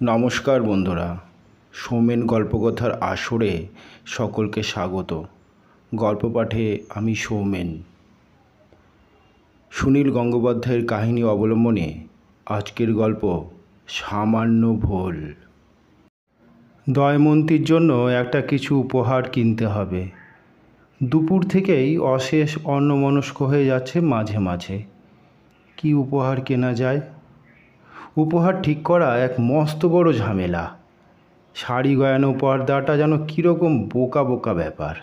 নমস্কার বন্ধুরা, সৌমেন গল্পকথার আসরে সকলকে স্বাগত। গল্প পাঠে আমি সৌমেন। সুনীল গঙ্গোপাধ্যায়ের কাহিনী অবলম্বনে আজকের গল্প সামান্য ভুল। দয়মন্তীর জন্য একটা কিছু উপহার কিনতে হবে। দুপুর থেকেই অশেষ অন্যমনস্ক হয়ে যাচ্ছে মাঝে মাঝে। কি উপহার কেনা যায়? উপহার ঠিক করা এক মস্ত বড় ঝামেলা। শাড়ি গয়ানো পর্দাটা যেন কীরকম বোকা বোকা ব্যাপার।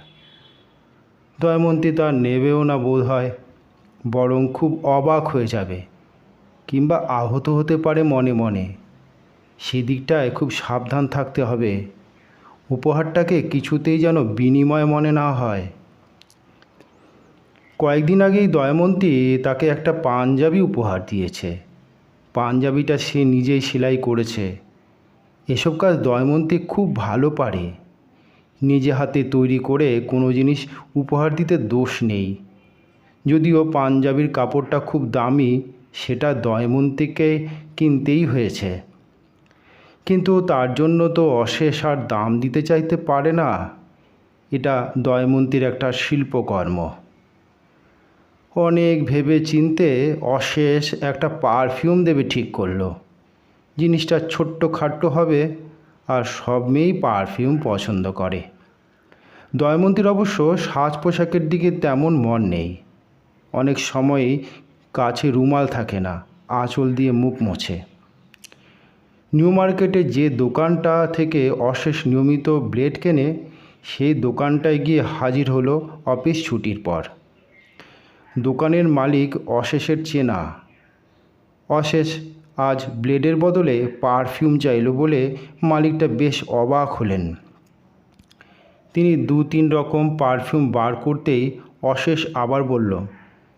দয়মন্তী তার নেবেও না বোধ হয়, বরং খুব অবাক হয়ে যাবে কিংবা আহত হতে পারে মনে মনে। সেদিকটায় খুব সাবধান থাকতে হবে, উপহারটাকে কিছুতেই যেন বিনিময় মনে না হয়। কয়েকদিন আগেই দয়মন্তী তাকে একটা পাঞ্জাবি উপহার দিয়েছে। পাঞ্জাবিটা সে নিজেই সেলাই করেছে। এসব কাজ দয়মন্তী খুব ভালো পারে। নিজে হাতে তৈরি করে কোনো জিনিস উপহার দিতে দোষ নেই। যদিও পাঞ্জাবির কাপড়টা খুব দামি, সেটা দয়মন্তীকে কিনতেই হয়েছে। কিন্তু তার জন্য তো অশেষ আর দাম দিতে চাইতে পারে না। এটা দয়মন্তীর একটা শিল্পকর্ম। অনেক ভেবে চিনতে অশেষ একটা পারফিউম দেবে ঠিক করলো। জিনিসটা ছোট্ট খাট্ট হবে, আর সব মেয়েই পারফিউম পছন্দ করে। দয়মন্তীর অবশ্য সাজ পোশাকের দিকে তেমন মন নেই। অনেক সময়ই কাছে রুমাল থাকে না, আঁচল দিয়ে মুখ মোছে। নিউ মার্কেটে যে দোকানটা থেকে অশেষ নিয়মিত ব্লেড কেনে, সেই দোকানটায় গিয়ে হাজির হলো অফিস ছুটির পর। দোকানের মালিক অশেষের চেনা। অশেষ আজ ব্লেডের বদলে পারফিউম চাইল বলে মালিকটা বেশ অবাক হলেন। তিনি 2-3 রকম পারফিউম বার করতেই অশেষ আবার বলল,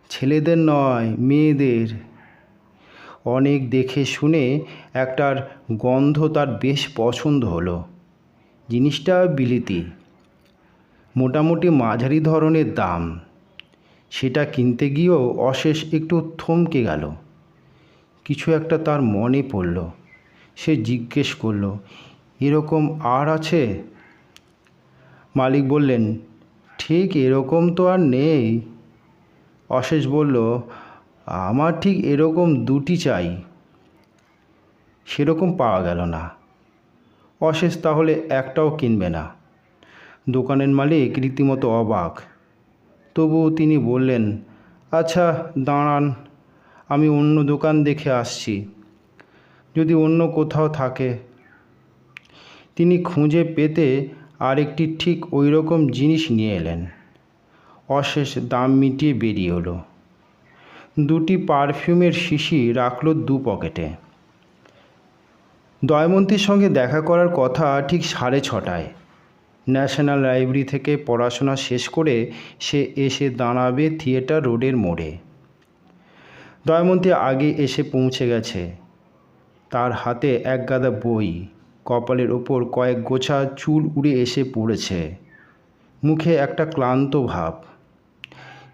ছেলেদের নয়, মেয়েদের। অনেক দেখে শুনে একটার গন্ধ তার বেশ পছন্দ হলো। জিনিসটা বিলিতি, মোটামুটি মাঝারি ধরনের দাম। সেটা কিনতে গিয়েও অশেষ একটু থমকে গেল। কিছু একটা তার মনে পড়ল। সে জিজ্ঞেস করল, এরকম আর আছে? মালিক বললেন, ঠিক এরকম তো আর নেই। অশেষ বলল, আমার ঠিক এরকম 2টি চাই। সেরকম পাওয়া গেল না। অশেষ তাহলে একটাও কিনবে না। দোকানের মালিক রীতিমতো অবাক। তবুও তিনি বললেন, আচ্ছা দাঁড়ান, আমি অন্য দোকান দেখে আসছি, যদি অন্য কোথাও থাকে। তিনি খুঁজে পেতে আরেকটি ঠিক ওই রকম জিনিস নিয়ে এলেন। অশেষ দাম মিটিয়ে বেরিয়ে এলো। 2টি পারফিউমের শিশি রাখল 2 পকেটে। দয়মন্তীর সঙ্গে দেখা করার কথা ঠিক 6:30টায়। ন্যাশনাল লাইব্রেরি থেকে পড়াশোনা শেষ করে সে এসে দাঁড়াবে থিয়েটার রোডের মোড়ে। দয়মন্তী আগে এসে পৌঁছে গেছে। তার হাতে এক গাদা বই, কপালের ওপর কয়েক গোছা চুল উড়ে এসে পড়েছে, মুখে একটা ক্লান্ত ভাব।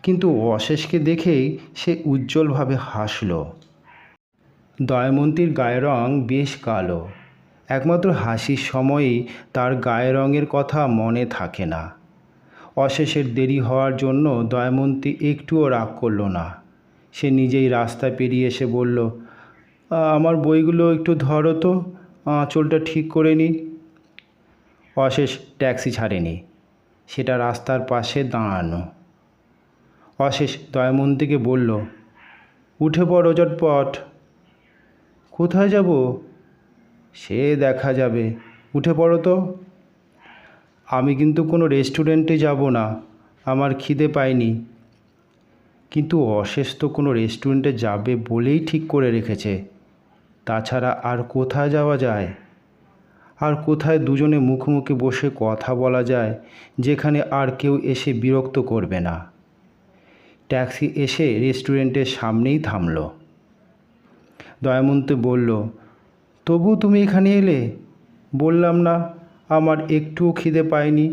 কিন্তু অশেষকে দেখেই সে উজ্জ্বলভাবে হাসল। দয়মন্তীর গায়ের রং বেশ কালো। একমাত্র হাসির সময়ই তার গায়ের রঙের কথা মনে থাকে না। অশেষের দেরি হওয়ার জন্য দয়মন্তী একটুও রাগ করল না। সে নিজেই রাস্তা পেরিয়ে এসে বলল, আমার বইগুলো একটু ধরো তো, আঁচলটা ঠিক করে নিই। অশেষ ট্যাক্সি ছাড়েনি, সেটা রাস্তার পাশে দাঁড়ানো। অশেষ দয়মন্তীকে বলল, উঠে পড়ো চটপট। কোথায় যাব? সে দেখা যাবে, উঠে পড়ো তো। আমি কিন্তু কোনো রেস্টুরেন্টে যাব না, আমার খিদে পায়নি। কিন্তু অশেষ তো কোনো রেস্টুরেন্টে যাবে বলেই ঠিক করে রেখেছে। তাছাড়া আর কোথায় যাওয়া যায়? আর কোথায় দুজনে মুখোমুখি বসে কথা বলা যায়, যেখানে আর কেউ এসে বিরক্ত করবে না? ট্যাক্সি এসে রেস্টুরেন্টের সামনেই থামল। দয়মন্তী বলল, তবু তুমি এখানে এলে? বললাম না আমার একটুও খিদে পায়নি।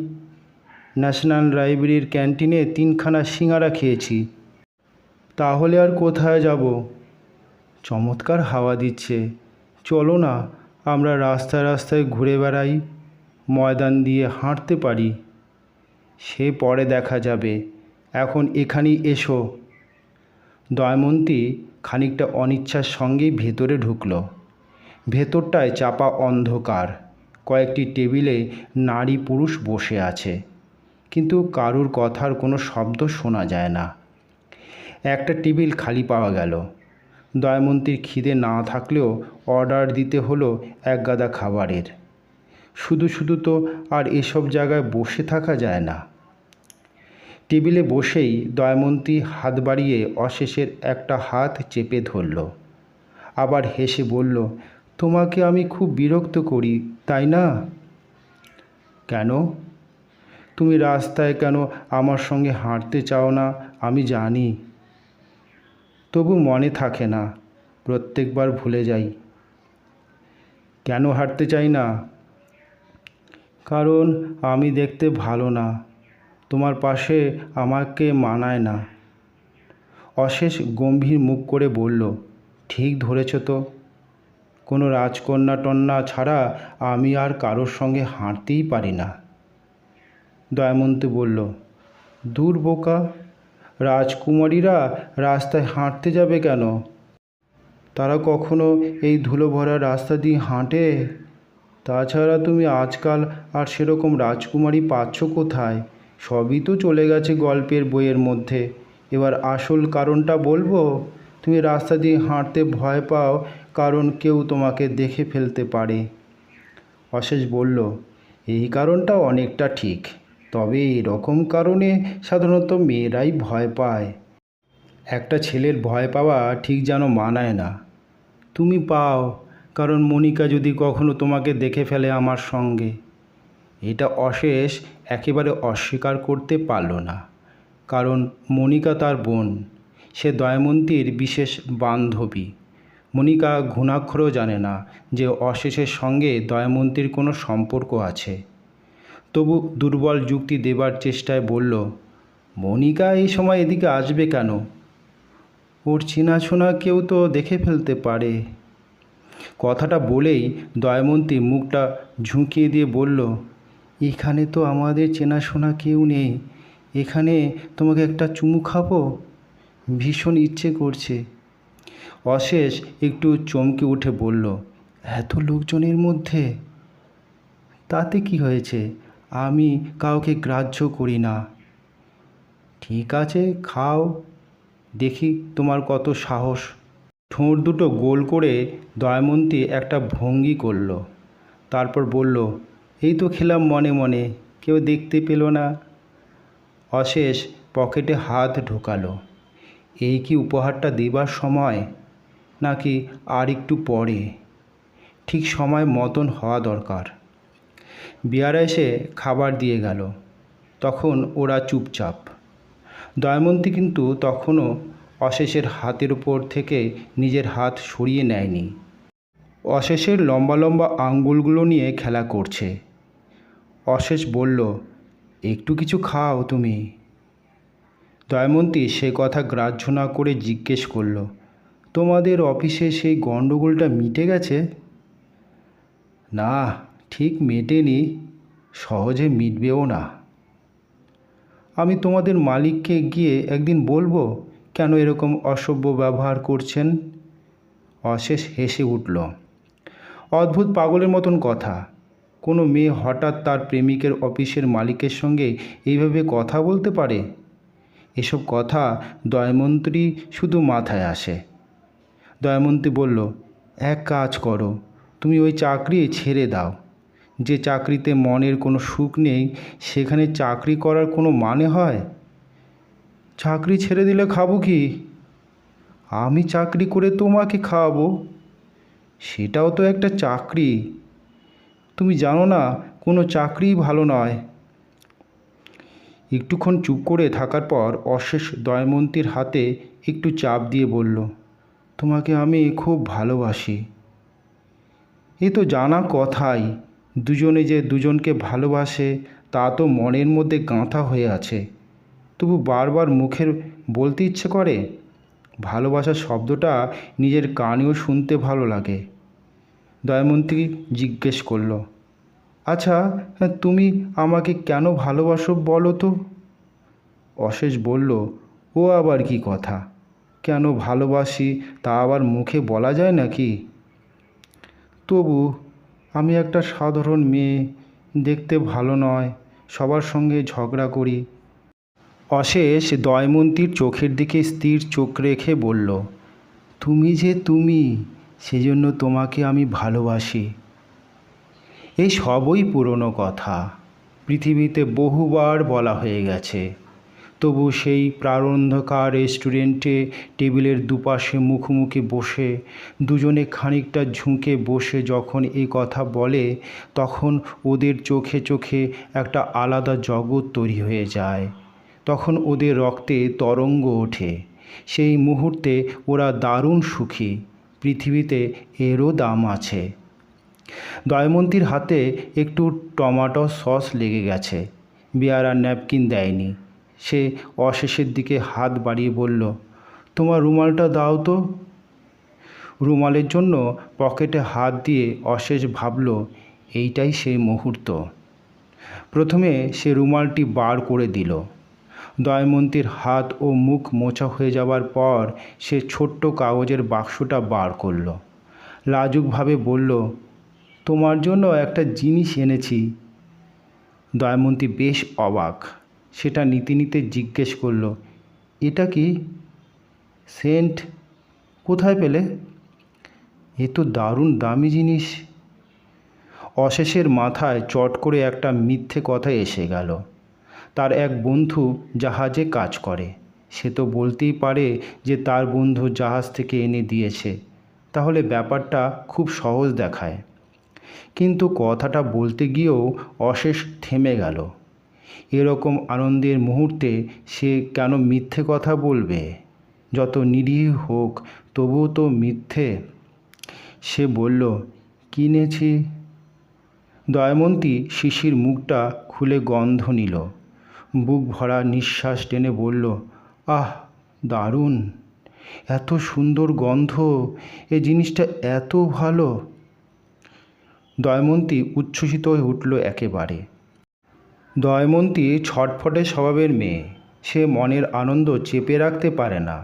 ন্যাশনাল লাইব্রেরির ক্যান্টিনে 3খানা সিঙাড়া খেয়েছি। তাহলে আর কোথায় যাব? চমৎকার হাওয়া দিচ্ছে, চলো না, আমরা রাস্তায় রাস্তায় ঘুরে বেড়াই, ময়দান দিয়ে হাঁটতে পারি। সে পরে দেখা যাবে, এখন এখানেই এসো। দময়ন্তী খানিকটা অনিচ্ছার সঙ্গেই ভেতরে ঢুকল। ভেতরটায় চাপা অন্ধকার, কয়েকটি টেবিলে নারী পুরুষ বসে আছে, কিন্তু কারুর কথার কোনো শব্দ শোনা যায় না। একটা টেবিল খালি পাওয়া গেল। দময়ন্তীর খিদে না থাকলেও অর্ডার দিতে হলো এক গাদা খাবারের। শুধু শুধু তো আর এসব জায়গায় বসে থাকা যায় না। টেবিলে বসেই দময়ন্তী হাত বাড়িয়ে অশেষের একটা হাত চেপে ধরল, আবার হেসে বলল, তোমাকে আমি খুব বিরক্ত করি, তাই না? কেন? তুমি রাস্তায় কেন আমার সঙ্গে হাঁটতে চাও না আমি জানি, তবু মনে থাকে না, প্রত্যেকবার ভুলে যাই। কেন হাঁটতে চাই না? কারণ আমি দেখতে ভালো না, তোমার পাশে আমাকে মানায় না। অশেষ গম্ভীর মুখ করে বলল, ঠিক ধরেছ তো, কোনো রাজকন্যা টন্যা ছাড়া আমি আর কারোর সঙ্গে হাঁটতেই পারি না। দময়ন্তী বলল, দূর বোকা, রাজকুমারীরা রাস্তায় হাঁটতে যাবে কেন? তারা কখনো এই ধুলো ভরা রাস্তা দিয়ে হাঁটে? তাছাড়া তুমি আজকাল আর সেরকম রাজকুমারী পাচ্ছ কোথায়? সবই তো চলে গেছে গল্পের বইয়ের মধ্যে। এবার আসল কারণটা বলবো। তুমি রাস্তা দিয়ে হাঁটতে ভয় পাও কারণ কেউ তোমাকে দেখে ফেলতে পারে। অশেষ বলল, এই কারণটা অনেকটা ঠিক, তবে এরকম কারণে সাধারণত মেয়েরাই ভয় পায়। একটা ছেলের ভয় পাওয়া ঠিক যেন মানায় না। তুমি পাও, কারণ মনিকা যদি কখনো তোমাকে দেখে ফেলে আমার সঙ্গে। এটা অশেষ একেবারে অস্বীকার করতে পারল না, কারণ মনিকা তার বোন, সে দময়ন্তীর বিশেষ বান্ধবী। মনিকা ঘুণাক্ষরেও জানে না যে অশেষের সঙ্গে দময়ন্তীর কোনো সম্পর্ক আছে। তবু দুর্বল যুক্তি দেবার চেষ্টায় বলল, মনিকা এই সময় এদিকে আসবে কেন? ওর চেনাশোনা কেউ তো দেখে ফেলতে পারে। কথাটা বলেই দময়ন্তী মুখটা ঝুঁকিয়ে দিয়ে বলল, এখানে তো আমাদের চেনাশোনা কেউ নেই। এখানে তোমাকে একটা চুমু খাবো, ভীষণ ইচ্ছে করছে। অশেষ একটু চমকে উঠে বলল, এত লোকজনের মধ্যে? তাতে কি হয়েছে, আমি কাউকে গ্রাহ্য করি না। ঠিক আছে, খাও, দেখি তোমার কত সাহস। ঠোঁট দুটো গোল করে দময়ন্তী একটা ভঙ্গি করল, তারপর বলল, এই তো খেলাম মনে মনে, কেউ দেখতে পেল না। অশেষ পকেটে হাত ঢোকালো। এই কি উপহারটা দেবার সময়, নাকি আর একটু পরে? ঠিক সময় মতন হওয়া দরকার। বিয়ারা এসে খাবার দিয়ে গেল, তখন ওরা চুপচাপ। দময়ন্তী কিন্তু তখনও অশেষের হাতের উপর থেকে নিজের হাত সরিয়ে নেয়নি। অশেষের লম্বা লম্বা আঙ্গুলগুলো নিয়ে খেলা করছে। অশেষ বলল, একটু কিছু খাও তুমি। দময়ন্তী সে কথা গ্রাহ্য না করে জিজ্ঞেস করল, তোমাদের অফিসে সেই গণ্ডগোলটা মিটে গেছে? না, ঠিক মেটেনি, সহজে মিটবেও না। আমি তোমাদের মালিককে গিয়ে একদিন বলবো কেন এরকম অসভ্য ব্যবহার করছেন। অশেষ হেসে উঠল। অদ্ভুত পাগলের মতন কথা, কোনো মেয়ে হঠাৎ তার প্রেমিকের অফিসের মালিকের সঙ্গে এইভাবে কথা বলতে পারে? এসব কথা দময়ন্তী শুধু মাথায় আসে। দময়ন্তী বলল, এক কাজ করো, তুমি ওই চাকরি ছেড়ে দাও। যে চাকরিতে মনের কোনো সুখ নেই সেখানে চাকরি করার কোনো মানে হয়? চাকরি ছেড়ে দিলে খাবো কি? আমি চাকরি করে তোমাকে খাওয়াবো? সেটাও তো একটা চাকরি। তুমি জানো না, কোনো চাকরিই ভালো নয়। একটুক্ষণ চুপ করে থাকার পর অশেষ দময়ন্তীর হাতে একটু চাপ দিয়ে বলল, তোমাকে আমি খুব ভালোবাসি। এ তো জানা কথাই, দুজনে যে দুজনকে ভালোবাসে তা তো মনের মধ্যে গাঁথা হয়ে আছে, তবু বারবার মুখের বলতে ইচ্ছে করে। ভালোবাসা শব্দটা নিজের কানেও শুনতে ভালো লাগে। দময়ন্তী জিজ্ঞেস করল, আচ্ছা, তুমি আমাকে কেন ভালোবাসো বলো তো? অশেষ বলল, ও আবার কি কথা? কেন ভালোবাসি তা আবার মুখে বলা যায় নাকি? তবু আমি একটা সাধারণ মেয়ে, দেখতে ভালো নয়, সবার সঙ্গে ঝগড়া করি। অশেষ দময়ন্তীর চোখের দিকে স্থির চোখ রেখে বলল, তুমি যে তুমি, সেজন্য তোমাকে আমি ভালোবাসি। এই সবই পুরনো কথা, পৃথিবীতে বহুবার বলা হয়ে গেছে। তবু সেই প্রারন্ধকার রেস্টুরেন্টে টেবিলের দুপাশে মুখোমুখি বসে দুজনে খানিকটা ঝুঁকে বসে যখন এই কথা বলে, তখন ওদের চোখে চোখে একটা আলাদা জগৎ তৈরি হয়ে যায়। তখন ওদের রক্তে তরঙ্গ ওঠে। সেই মুহূর্তে ওরা দারুণ সুখী। পৃথিবীতে এরও দাম আছে। দময়ন্তীর হাতে একটু টমেটো সস লেগে গেছে। বেয়ারা ন্যাপকিন দেয়নি। সে অশেষের দিকে হাত বাড়িয়ে বলল, তোমার রুমালটা দাও তো। রুমালের জন্য পকেটে হাত দিয়ে অশেষ ভাবল, এইটাই সেই মুহূর্ত। প্রথমে সে রুমালটি বার করে দিল। দময়ন্তীর হাত ও মুখ মোছা হয়ে যাবার পর সে ছোট্ট কাগজের বাক্সটা বার করল। লাজুকভাবে বলল, তোমার জন্য একটা জিনিস এনেছি। দময়ন্তী বেশ অবাক। সেটা নিতে নিতে জিজ্ঞেস করল, এটা কি? সেন্ট? কোথায় পেলে? এ তো দারুণ দামি জিনিস। অশেষের মাথায় চট করে একটা মিথ্যে কথা এসে গেল। তার এক বন্ধু জাহাজে কাজ করে। সে তো বলতেই পারে যে তার বন্ধু জাহাজ থেকে এনে দিয়েছে, তাহলে ব্যাপারটা খুব সহজ দেখায়। কিন্তু কথাটা বলতে গিয়েও অশেষ থেমে গেল। এরকম আনন্দের মুহূর্তে সে কেন মিথ্যে কথা বলবে? যত নিরীহ হোক, তবুও তো মিথ্যে। সে বলল, কিনেছি। দময়ন্তী শিশির মুখটা খুলে গন্ধ নিল। বুক ভরা নিঃশ্বাস টেনে বলল, আহ, দারুণ! এত সুন্দর গন্ধ! এ জিনিসটা এত ভালো! দময়ন্তী উচ্ছ্বসিত হয়ে উঠল একেবারে। দময়ন্তী ছটফটে স্বভাবের মেয়ে। সে মনের আনন্দ চেপে রাখতে পারে না।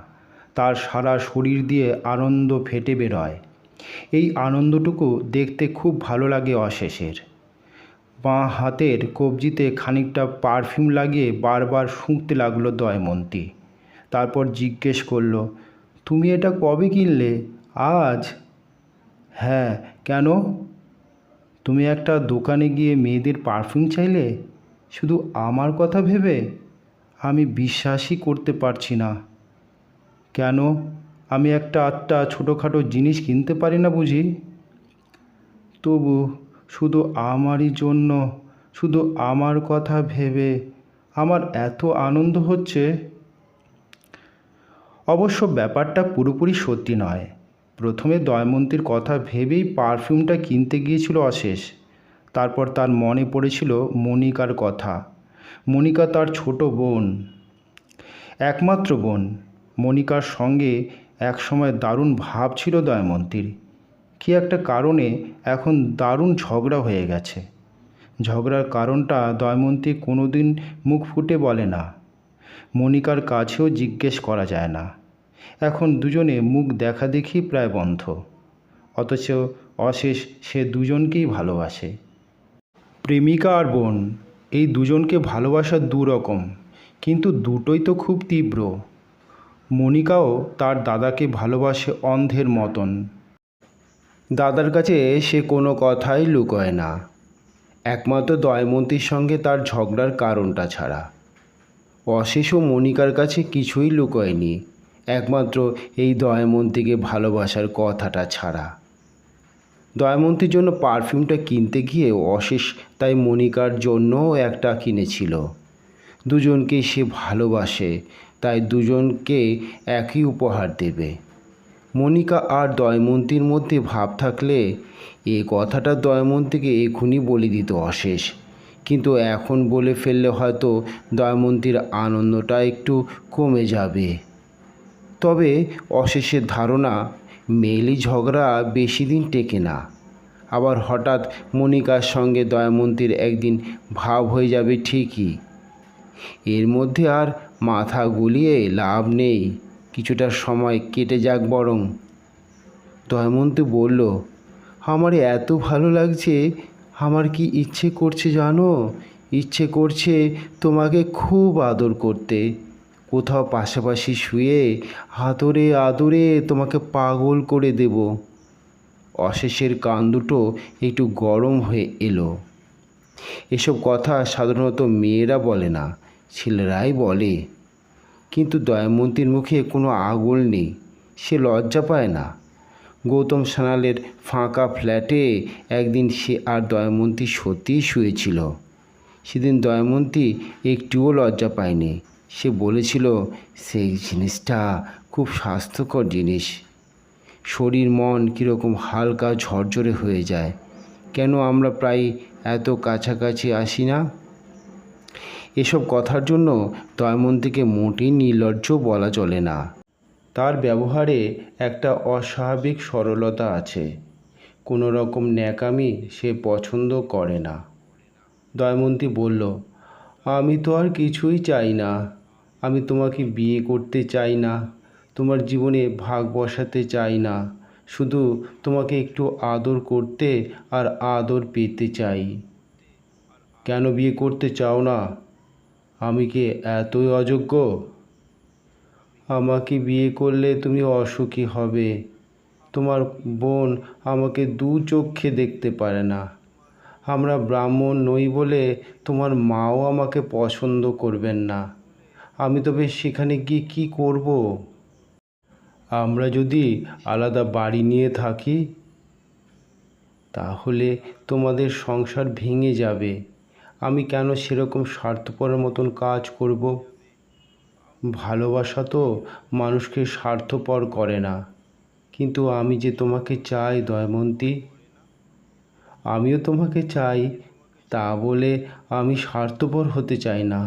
তার সারা শরীর দিয়ে আনন্দ ফেটে বেরোয়। এই আনন্দটুকু দেখতে খুব ভালো লাগে অশেষের। বাঁ হাতের কবজিতে খানিকটা পারফিউম লাগিয়ে বারবার শুঁকতে লাগলো দময়ন্তী। তারপর জিজ্ঞেস করল, তুমি এটা কবে কিনলে? আজ? হ্যাঁ, কেন? তুমি একটা দোকানে গিয়ে মেয়েদের পারফিউম চাইলে, শুধু আমার কথা ভেবে? আমি বিশ্বাসই করতে পারছি না। কেন, আমি একটা ছোটোখাটো জিনিস কিনতে পারি না বুঝি? তবু শুধু আমারই জন্য, শুধু আমার কথা ভেবে আমার এত আনন্দ হচ্ছে। অবশ্য ব্যাপারটা পুরোপুরি সত্যি নয়। প্রথমে দময়ন্তীর কথা ভেবেই পারফিউমটা কিনতে গিয়েছিল অশেষ। তারপর তার মনে পড়েছিল মনিকার কথা। মনিকা তার ছোট বোন, একমাত্র বোন। মনিকার সঙ্গে একসময় দারুণ ভাব ছিল দময়ন্তীর। কী একটা কারণে এখন দারুণ ঝগড়া হয়ে গেছে। ঝগড়ার কারণটা দময়ন্তী কোনো দিন মুখ ফুটে বলে না। মনিকার কাছেও জিজ্ঞেস করা যায় না। এখন দুজনে মুখ দেখাদেখি প্রায় বন্ধ। অথচ অশেষ সে দুজনকেই ভালোবাসে। প্রেমিকা আর বোন, এই দুজনকে ভালোবাসা দুরকম, কিন্তু দুটোই তো খুব তীব্র। মনিকাও তার দাদাকে ভালোবাসে অন্ধের মতন। দাদার কাছে সে কোনো কথাই লুকোয় না, একমাত্র দময়ন্তীর সঙ্গে তার ঝগড়ার কারণটা ছাড়া। অশেষও মনিকার কাছে কিছুই লুকোয়নি, একমাত্র এই দময়ন্তীকে ভালোবাসার কথাটা ছাড়া। দময়ন্তীর জন্য পারফিউমটা কিনতে গিয়ে অশেষ তাই মনিকার জন্যও একটা কিনেছিল। দুজনকেই সে ভালোবাসে, তাই দুজনকে একই উপহার দেবে। মনিকা আর দময়ন্তীর মধ্যে ভাব থাকলে এ কথাটা দময়ন্তীকে এখনই বলে দিত অশেষ। কিন্তু এখন বলে ফেললে হয়তো দময়ন্তীর আনন্দটা একটু কমে যাবে। তবে অশেষের ধারণা, মেয়েলি ঝগড়া বেশি দিন টেকে না। আবার হঠাৎ মনিকার সঙ্গে দময়ন্তীর একদিন ভাব হয়ে যাবে ঠিকই। এর মধ্যে আর মাথা গুলিয়ে লাভ নেই, কিছুটা সময় কেটে যাক বরং। দময়ন্তী বলল, আমার এত ভালো লাগছে, আমার কি ইচ্ছে করছে জানো? ইচ্ছে করছে তোমাকে খুব আদর করতে, কোথাও পাশাপাশি শুয়ে আদরে আদরে তোমাকে পাগল করে দেব। অশেষের কান দুটো একটু গরম হয়ে এলো। এসব কথা সাধারণত মেয়েরা বলে না, ছেলেরাই বলে। কিন্তু দময়ন্তীর মুখে কোনো আগুল নেই, সে লজ্জা পায় না। গৌতম সান্যালের ফাঁকা ফ্ল্যাটে একদিন সে আর দময়ন্তী সত্যিই শুয়েছিল। সেদিন দময়ন্তী একটুও লজ্জা পায়নি। সে বলেছিল, সেই জিনিসটা খুব স্বাস্থ্যকর জিনিস। শরীর মন কীরকম হালকা ঝরঝরে হয়ে যায়। কেন আমরা প্রায় এত কাছাকাছি আসি না? এসব কথার জন্য দময়ন্তীকে মোটেই নির্লজ্জ বলা চলে না। তার ব্যবহারে একটা অস্বাভাবিক সরলতা আছে। কোনো রকম ন্যাকামি সে পছন্দ করে না। দময়ন্তী বলল, আমি তো আর কিছুই চাই না। আমি তোমাকে বিয়ে করতে চাই না, তোমার জীবনে ভাগ বসাতে চাই না, শুধু তোমাকে একটু আদর করতে আর আদর পেতে চাই। কেন বিয়ে করতে চাও না? আমি কি এতই অযোগ্য? আমাকে বিয়ে করলে তুমি অসুখী হবে। তোমার বোন আমাকে দু চোখে দেখতে পারে না। আমরা ব্রাহ্মণ নই বলে তোমার মাও আমাকে পছন্দ করবেন না। আমি তবে সেখানে গিয়ে কী করব? আমরা যদি আলাদা বাড়ি নিয়ে থাকি, তাহলে তোমাদের সংসার ভেঙে যাবে। আমি কেন সেরকম স্বার্থপরের মতন কাজ করব? ভালোবাসা তো মানুষকে স্বার্থপর করে না। কিন্তু আমি যে তোমাকে চাই দময়ন্তী, আমিও তোমাকে চাই, তা বলে আমি স্বার্থপর হতে চাই না।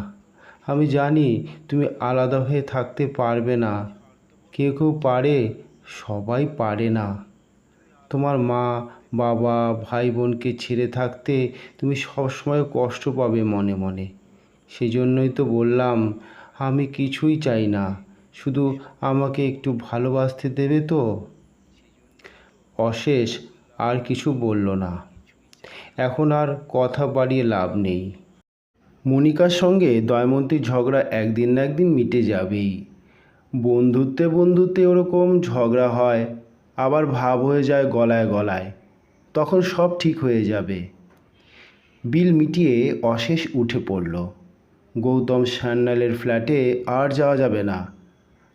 আমি জানি তুমি আলাদা হয়ে থাকতে পারবে না। কেউ কেউ পারে, সবাই পারে না। তোমার মা বাবা ভাই বোনকে ছেড়ে থাকতে তুমি সবসময় কষ্ট পাবে মনে মনে। সেই জন্যই তো বললাম, আমি কিছুই চাই না, শুধু আমাকে একটু ভালোবাসতে দেবে তো? অশেষ আর কিছু বলল না। এখন আর কথা বাড়িয়ে লাভ নেই। মনিকার সঙ্গে দময়ন্তীর ঝগড়া একদিন না একদিন মিটে যাবেই। বন্ধুত্বে বন্ধুত্বে ওরকম ঝগড়া হয়, আবার ভাব হয়ে যায় গলায় গলায়। তখন সব ঠিক হয়ে যাবে। বিল মিটিয়ে অশেষ উঠে পড়ল। গৌতম সান্যালের ফ্ল্যাটে আর যাওয়া যাবে না।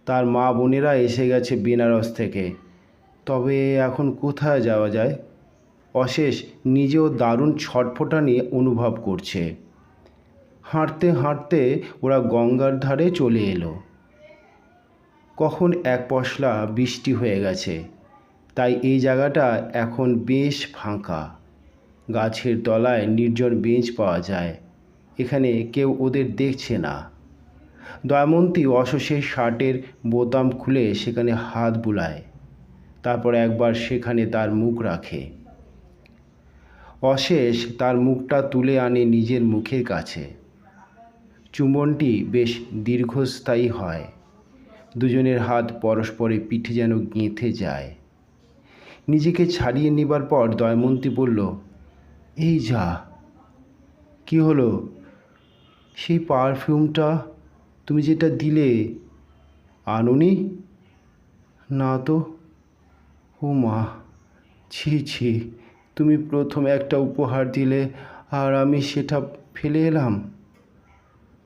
তার মা বোনেরা এসে গেছে বেনারস থেকে। তবে এখন কোথায় যাওয়া যায়? অশেষ নিজেও দারুণ ছটফটানি অনুভব করছে। হাঁটতে হাঁটতে ওরা গঙ্গার ধারে চলে এলো। কখন এক পশলা বৃষ্টি হয়ে গেছে, তাই এই জায়গাটা এখন বেশ ফাঁকা। গাছের তলায় নির্জন বেঞ্চ পাওয়া যায়। এখানে কেউ ওদের দেখছে না। দময়ন্তী অশেষের শার্টের বোতাম খুলে সেখানে হাত বুলায়, তারপর একবার সেখানে তার মুখ রাখে। অশেষ তার মুখটা তুলে আনে নিজের মুখের কাছে। চুম্বনটি বেশ দীর্ঘস্থায়ী হয়। দুজনের হাত পরস্পরের পিঠে যেন গেঁথে যায়। নিজেকে ছাড়িয়ে নেবার পর দময়ন্তী বলল, এই যা, কি হলো? সেই পারফিউমটা তুমি যেটা দিলে, আনোনি? না তো। ও মা, ছি ছি, তুমি প্রথম একটা উপহার দিলে আর আমি সেটা ফেলে এলাম।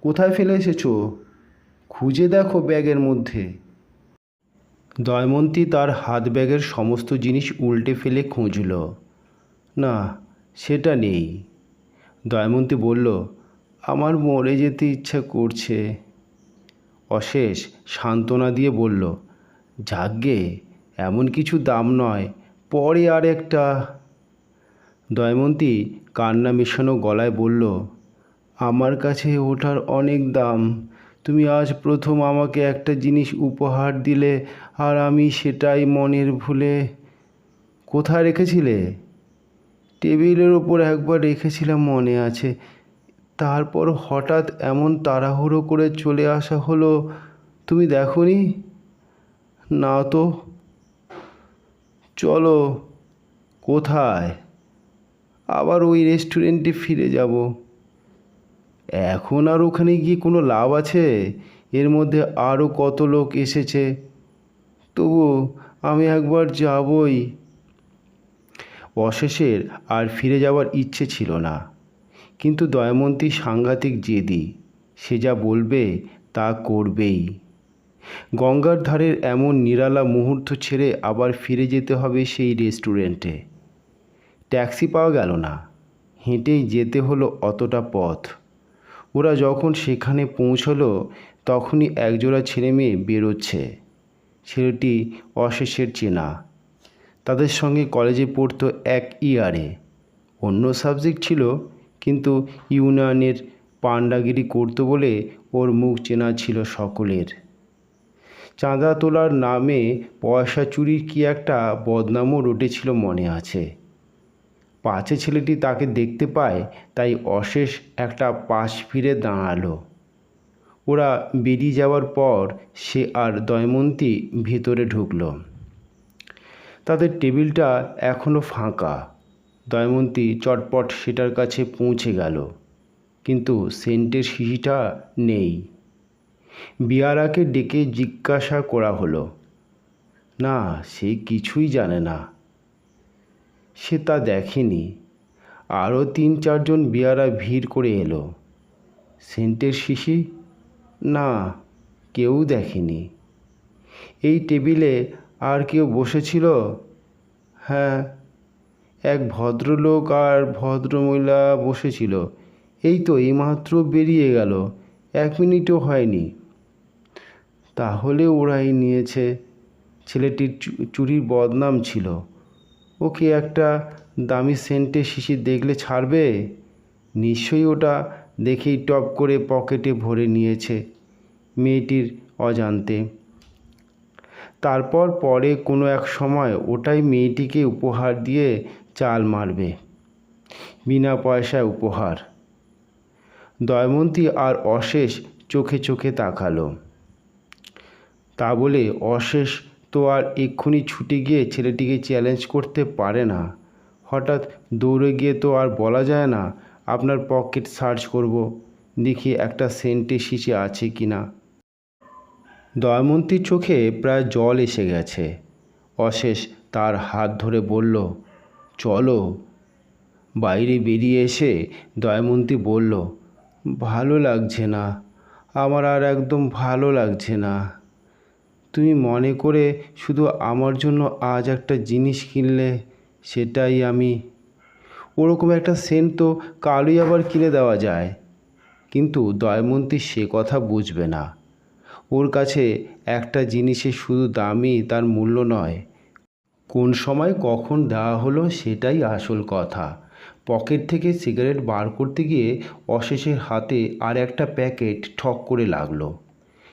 কোথায় ফেলে এসেছো? খুঁজে দেখো ব্যাগের মধ্যে। দময়ন্তী তার হাত ব্যাগের সমস্ত জিনিস উল্টে ফেলে খুঁজল। না, সেটা নেই। দময়ন্তী বলল, আমার মরে যেতে ইচ্ছা করছে। অশেষ সান্ত্বনা দিয়ে বলল, যাকগে, এমন কিছু দাম নয়, পরে আর একটা। দময়ন্তী কান্না মেশানো গলায় বলল, আমার কাছে ওটার অনেক দাম। তুমি আজ প্রথম আমাকে একটা জিনিস উপহার দিলে, আর আমি সেটাই মনের ভুলে। কোথায় রেখেছিলে? টেবিলের ওপর একবার রেখেছিলাম মনে আছে, তারপর হঠাৎ এমন তাড়াহুড়ো করে চলে আসা হলো। তুমি দেখোনি? না তো। চলো। কোথায়? আবার ওই রেস্টুরেন্টে ফিরে যাব। এখন আর ওখানে গিয়ে কোনো লাভ আছে? এর মধ্যে আরও কত লোক এসেছে। তবু আমি একবার যাবই। অশেষের আর ফিরে যাওয়ার ইচ্ছে ছিল না, কিন্তু দময়ন্তী সাংঘাতিক জেদি। সে যা বলবে তা করবেই। গঙ্গার ধারের এমন নিরালা মুহূর্ত ছেড়ে আবার ফিরে যেতে হবে সেই রেস্টুরেন্টে। ট্যাক্সি পাওয়া গেল না, হেঁটেই যেতে হলো অতটা পথ। ওরা যখন সেখানে পৌঁছলো তখনই একজোড়া ছেলেমেয়ে বেরোচ্ছে। ছেলেটি অশেষের চেনা, তাদের সঙ্গে কলেজে পড়তো এক ইয়ারে। অন্য সাবজেক্ট ছিল, কিন্তু ইউনিয়নের পান্ডাগিরি করতো বলে ওর মুখ চেনা ছিল সকলের। চাঁদা তোলার নামে পয়সা চুরির কি একটা বদনামও রটেছিল মনে আছে। পাছে ছেলেটি তাকে দেখতে পায়, তাই অশেষ একটা পাশ ফিরে দাঁড়ালো। ওরা বেরিয়ে যাওয়ার পর সে আর দময়ন্তী ভেতরে ঢুকলো। তাদের টেবিলটা এখনও ফাঁকা। দময়ন্তী চটপট সেটার কাছে পৌঁছে গেল, কিন্তু সেন্টের শিশিটা নেই। বিয়ারাকে ডেকে জিজ্ঞাসা করা হলো। না, সে কিছুই জানে না, সে তা দেখেনি। আরও 3-4 জন বিয়ারা ভিড় করে এলো। সেন্টের শিশি? না, কেউ দেখেনি। এই টেবিলে আর কেউ বসেছিল? হ্যাঁ, এক ভদ্রলোক আর ভদ্রমহিলা বসেছিল। এই তো এইমাত্র বেরিয়ে গেল, 1 মিনিটও হয়নি। তাহলে ওরাই নিয়েছে। ছেলেটির চুরির বদনাম ছিল। ওকে একটা দামি সেন্টের শিশি দেখলে ছাড়বে? নিশ্চয়ই ওটা দেখেই টপ করে পকেটে ভরে নিয়েছে মেয়েটির অজান্তে। তারপর পরে কোনো এক সময় ওটাই মেয়েটিকে উপহার দিয়ে চাল মারবে। বিনা পয়সায় উপহার। দময়ন্তী আর অশেষ চোখে চোখে তাকালো। তা বলে অশেষ তো আর এক্ষুনি ছুটে গিয়ে ছেলেটিকে চ্যালেঞ্জ করতে পারে না। হঠাৎ দৌড়ে গিয়ে তো আর বলা যায় না, আপনার পকেট সার্চ করব, দেখি একটা সেন্টের শিশি আছে কি না। দময়ন্তীর চোখে প্রায় জল এসে গেছে। অশেষ তার হাত ধরে বলল, চলো। বাইরে বেরিয়ে এসে দময়ন্তী বলল, ভালো লাগছে না, আমার আর একদম ভালো লাগছে না। তুমি মনে করে শুধু আমার জন্য আজ একটা জিনিস কিনলে, সেটাই আমি। ওরকম একটা সেন্ট তো কালই আবার কিনে দেওয়া যায়। কিন্তু দময়ন্তী সে কথা বুঝবে না। ওর কাছে একটা জিনিসের শুধু দামই তার মূল্য নয়, কোন সময় কখন দেওয়া হলো সেটাই আসল কথা। পকেট থেকে সিগারেট বার করতে গিয়ে অশেষের হাতে আর একটা প্যাকেট ঠক করে লাগলো।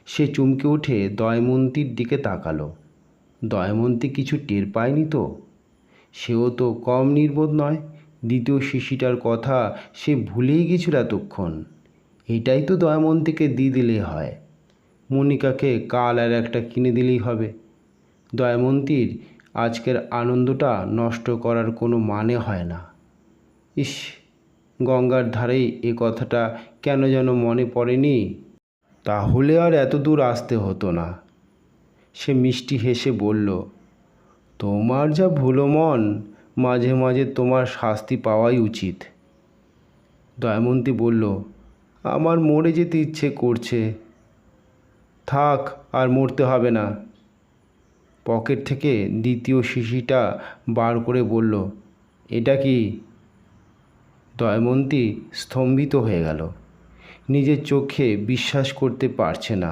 সে চমকে উঠে দময়ন্তীর দিকে তাকালো। দময়ন্তী কিছু টের পায়নি তো? সেও তো কম নির্বোধ নয়। দ্বিতীয় শিশিটার কথা সে ভুলেই গেছিল এতক্ষণ। এটাই তো দময়ন্তীকে দিয়ে দিলে হয়। মনিকাকে কাল আর একটা কিনে দিলেই হবে। দময়ন্তীর আজকের আনন্দটা নষ্ট করার কোনো মানে হয় না। ইস, গঙ্গার ধারেই এ কথাটা কেন যেন মনে পড়েনি। তাহলে আর এত দূর আসতে হতো না। সে মিষ্টি হেসে বলল, তোমার যা ভুলো মন, মাঝে মাঝে তোমার শাস্তি পাওয়াই উচিত। দময়ন্তী বলল, আমার মরে যেতে ইচ্ছে করছে। থাক, আর মরতে হবে না। পকেট থেকে দ্বিতীয় শিশিটা বার করে বলল, এটা কি? দময়ন্তী স্তম্ভিত হয়ে গেল। নিজের চোখে বিশ্বাস করতে পারছে না।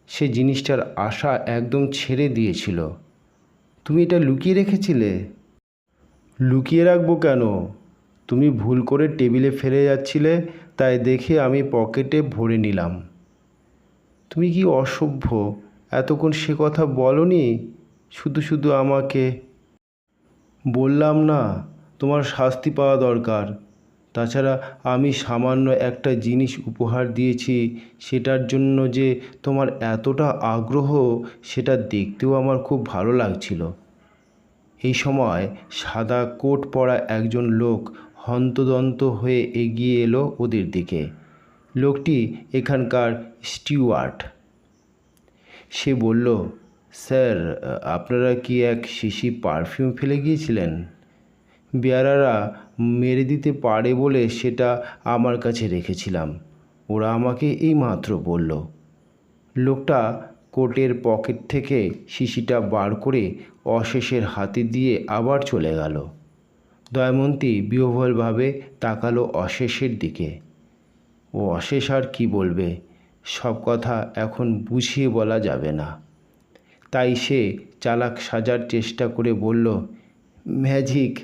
সে জিনিসটার আশা একদম ছেড়ে দিয়েছিল। তুমি এটা লুকিয়ে রেখেছিলে? লুকিয়ে রাখবো কেন? তুমি ভুল করে টেবিলে ফেলে যাচ্ছিলে, তাই দেখে আমি পকেটে ভরে নিলাম। তুমি কি অসভ্য! এতক্ষণ সে কথা বলনি, শুধু শুধু আমাকে। বললাম না, তোমার শাস্তি পাওয়া দরকার। তাছাড়া আমি সামান্য একটা জিনিস উপহার দিয়েছি, সেটার জন্য যে তোমার এতটা আগ্রহ, সেটা দেখতেও আমার খুব ভালো লাগছিল। এই সময় সাদা কোট পরা একজন লোক হন্তদন্ত হয়ে এগিয়ে এলো ওদের দিকে। লোকটি এখানকার স্টিওয়ার্ড। সে বলল, স্যার, আপনারা কি এক শিশি পারফিউম ফেলে গিয়েছিলেন? বেয়ারারা মেরে দিতে পারে বলে সেটা আমার কাছে রেখেছিলাম। ওরা আমাকে এইমাত্র বলল। লোকটা কোটের পকেট থেকে শিশিটা বার করে অশেষের হাতে দিয়ে আবার চলে গেল। দময়ন্তী বিহ্বলভাবে তাকালো অশেষের দিকে। ও অশেষ আর কি বলবে, সব কথা এখন বুঝিয়ে বলা যাবে না। তাই সে চালাক সাজার চেষ্টা করে বলল, ম্যাজিক।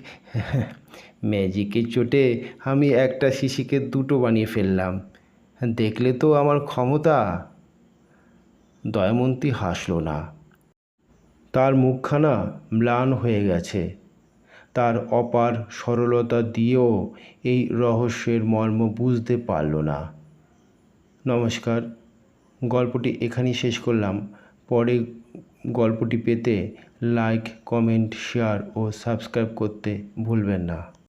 ম্যাজিকের চোটে আমি একটা শিশিকে দুটো বানিয়ে ফেললাম। দেখলে তো আমার ক্ষমতা। দময়ন্তী হাসল না। তার মুখখানা ম্লান হয়ে গেছে। তার অপার সরলতা দিয়েও এই রহস্যের মর্ম বুঝতে পারল না। নমস্কার, গল্পটি এখানেই শেষ করলাম। পরে গল্পটি পেতে লাইক, কমেন্ট, শেয়ার ও সাবস্ক্রাইব করতে ভুলবেন না।